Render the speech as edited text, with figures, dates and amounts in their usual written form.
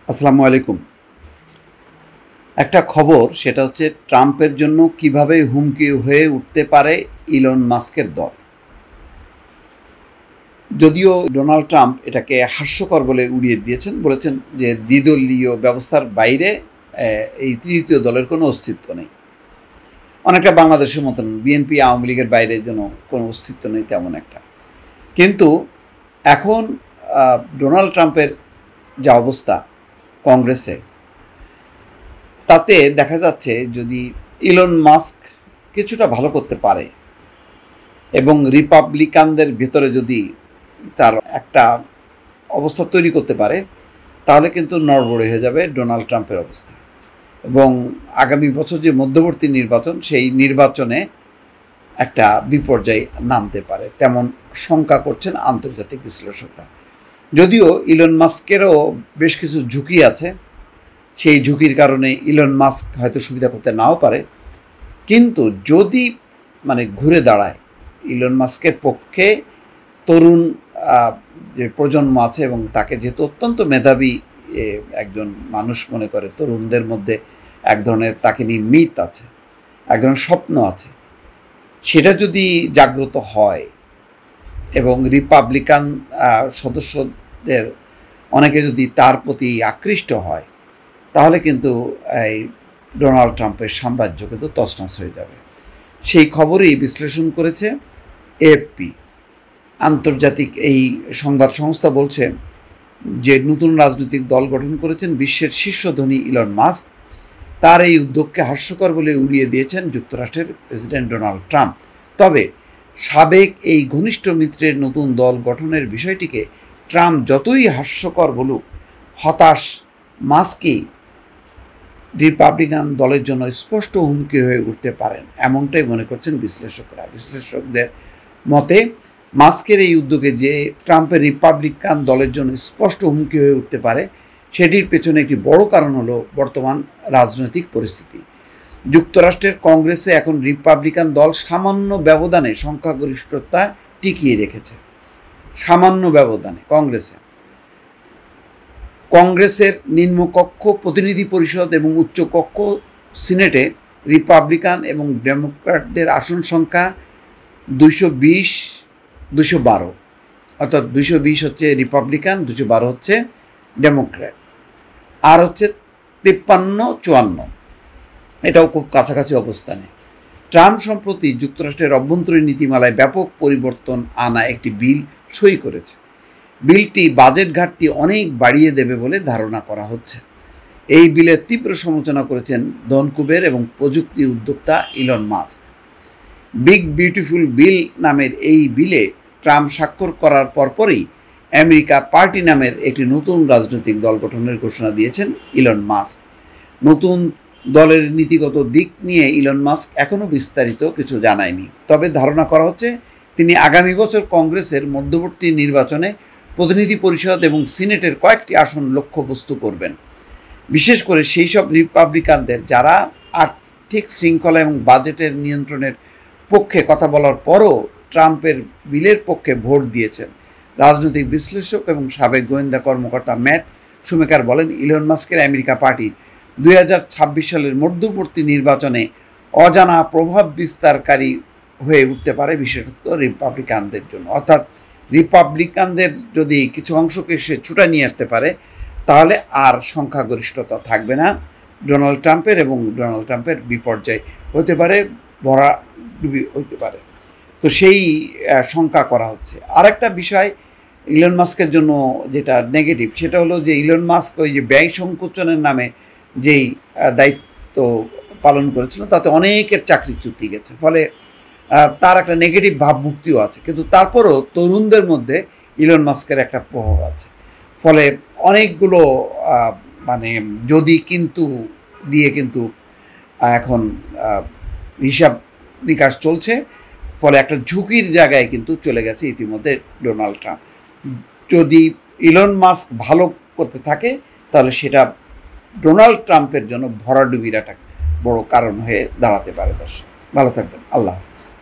আসসালামু আলাইকুম। একটা খবর, সেটা হচ্ছে ট্রাম্পের জন্য কিভাবে হুমকি হয়ে উঠতে পারে ইলন মাস্কের দল। যদিও ডোনাল্ড ট্রাম্প এটাকে হাস্যকর বলে উড়িয়ে দিয়েছেন, বলেছেন যে দ্বিদলীয় ব্যবস্থার বাইরে এই তৃতীয় দলের কোনো অস্তিত্ব নেই। অনেকটা বাংলাদেশের মতন বিএনপি আওয়ামী লীগের বাইরে যেন কোনো অস্তিত্ব নেই তেমন একটা। কিন্তু এখন ডোনাল্ড ট্রাম্পের যা অবস্থা কংগ্রেসে, তাতে দেখা যাচ্ছে যদি ইলন মাস্ক কিছুটা ভালো করতে পারে এবং রিপাবলিকানদের ভেতরে যদি তার একটা অবস্থা তৈরি করতে পারে, তাহলে কিন্তু নড়বড়ে হয়ে যাবে ডোনাল্ড ট্রাম্পের অবস্থা। এবং আগামী বছর যে মধ্যবর্তী নির্বাচন, সেই নির্বাচনে একটা বিপর্যয় নামতে পারে তেমন শঙ্কা করছেন আন্তর্জাতিক বিশ্লেষকরা। যদিও ইলন মাস্কেরও বেশ কিছু ঝুঁকি আছে, সেই ঝুঁকির কারণে ইলন মাস্ক হয়তো সুবিধা করতে নাও পারে, কিন্তু যদি ঘুরে দাঁড়ায় ইলন মাস্কের পক্ষে তরুণ যে প্রজন্ম আছে, এবং তাকে যেহেতু অত্যন্ত মেধাবী একজন মানুষ মনে করে, তরুণদের মধ্যে এক ধরনের তাকে নিয়ে মিথ আছে, এক ধরনের স্বপ্ন আছে, সেটা যদি জাগ্রত হয় এবং রিপাবলিকান সদস্যদের অনেকে যদি তার প্রতি আকৃষ্ট হয়, তাহলে কিন্তু এই ডোনাল্ড ট্রাম্পের সাম্রাজ্য কিন্তু তছনছ হয়ে যাবে। সেই খবরই বিশ্লেষণ করেছে এএফপি। আন্তর্জাতিক এই সংবাদ সংস্থা বলছে যে নতুন রাজনৈতিক দল গঠন করেছেন বিশ্বের শীর্ষ ধনী ইলন মাস্ক। তার এই উদ্যোগকে হাস্যকর বলে উড়িয়ে দিয়েছেন যুক্তরাষ্ট্রের প্রেসিডেন্ট ডোনাল্ড ট্রাম্প। তবে সাবেক এই ঘনিষ্ঠ মিত্রের নতুন দল গঠনের বিষয়টিকে ট্রাম্প যতই হাস্যকর বলুক, হতাশ মাস্কই রিপাবলিকান দলের জন্য স্পষ্ট হুমকি হয়ে উঠতে পারেন, এমনটাই মনে করছেন বিশ্লেষকরা। বিশ্লেষকদের মতে মাস্কের এই উদ্যোগে যে ট্রাম্পের রিপাবলিকান দলের জন্য স্পষ্ট হুমকি হয়ে উঠতে পারে, সেটির পেছনে একটি বড় কারণ হলো বর্তমান রাজনৈতিক পরিস্থিতি। যুক্তরাষ্ট্রের কংগ্রেসে এখন রিপাবলিকান দল সামান্য ব্যবধানে সংখ্যাগরিষ্ঠতা টিকিয়ে রেখেছে। সামান্য ব্যবধানে কংগ্রেসের নিম্নকক্ষ প্রতিনিধি পরিষদ এবং উচ্চকক্ষ সিনেটে রিপাবলিকান এবং ডেমোক্র্যাটদের আসন সংখ্যা 212, অর্থাৎ 220 হচ্ছে রিপাবলিকান, 212 হচ্ছে ডেমোক্র্যাট, আর হচ্ছে 53-54, এটাও খুব কাছাকাছি অবস্থানে। ট্রাম্প সম্প্রতি যুক্তরাষ্ট্রের অভ্যন্তরীণ নীতিমালায় ব্যাপক পরিবর্তন আনা একটি বিল সই করেছে। বিলটি বাজেট ঘাটতি অনেক বাড়িয়ে দেবে বলে ধারণা করা হচ্ছে। এই বিলের তীব্র সমালোচনা করেছেন ধনকুবের এবং প্রযুক্তি উদ্যোক্তা Elon Musk. Big beautiful bill নামের এই বিলে ট্রাম্প স্বাক্ষর করার পরপরই আমেরিকা পার্টি নামের একটি নতুন রাজনৈতিক দল গঠনের ঘোষণা দিয়েছেন ইলন মাস্ক। নতুন দলের নীতিগত দিক নিয়ে ইলন মাস্ক এখনও বিস্তারিত কিছু জানায়নি, তবে ধারণা করা হচ্ছে তিনি আগামী বছর কংগ্রেসের মধ্যবর্তী নির্বাচনে প্রতিনিধি পরিষদ এবং সিনেটের কয়েকটি আসন লক্ষ্যবস্তু করবেন, বিশেষ করে সেই সব রিপাবলিকানদের যারা আর্থিক শৃঙ্খলা এবং বাজেটের নিয়ন্ত্রণের পক্ষে কথা বলার পরও ট্রাম্পের বিলের পক্ষে ভোট দিয়েছেন। রাজনৈতিক বিশ্লেষক এবং সাবেক গোয়েন্দা কর্মকর্তা ম্যাট শুমেকার বলেন, ইলন মাস্কের আমেরিকা পার্টি 2026 সালের মধ্যবর্তী নির্বাচনে অজানা প্রভাব বিস্তারকারী হয়ে উঠতে পারে, বিশেষত রিপাবলিকানদের জন্য। অর্থাৎ রিপাবলিকানদের যদি কিছু অংশকে সে ছুটা নিয়ে আসতে পারে, তাহলে আর সংখ্যাগরিষ্ঠতা থাকবে না ডোনাল্ড ট্রাম্পের, এবং ডোনাল্ড ট্রাম্পের বিপর্যয় হতে পারে, ভরাডুবি হতে পারে। তো সেই শঙ্কা করা হচ্ছে। আরেকটা বিষয় ইলন মাস্কের জন্য যেটা নেগেটিভ, সেটা হলো যে ইলন মাস্ক ওই যে ব্যয় সংকোচনের নামে যেই দায়িত্ব পালন করেছিল, তাতে অনেকের চাকরিচ্যুতি গেছে, ফলে তার একটা নেগেটিভ ভাবমূর্তিও আছে। কিন্তু তারপরও তরুণদের মধ্যে ইলন মাস্কের একটা প্রভাব আছে, ফলে অনেকগুলো যদি কিন্তু দিয়ে কিন্তু এখন হিসাব নিকাশ চলছে, ফলে একটা ঝুঁকির জায়গায় কিন্তু চলে গেছে ইতিমধ্যে ডোনাল্ড ট্রাম্প। যদি ইলন মাস্ক ভালো করতে থাকে, তাহলে সেটা ডোনাল্ড ট্রাম্পের জন্য ভরাডুবির একটা বড় কারণ হয়ে দাঁড়াতে পারে। দর্শক ভালো থাকবেন, আল্লাহ হাফিজ।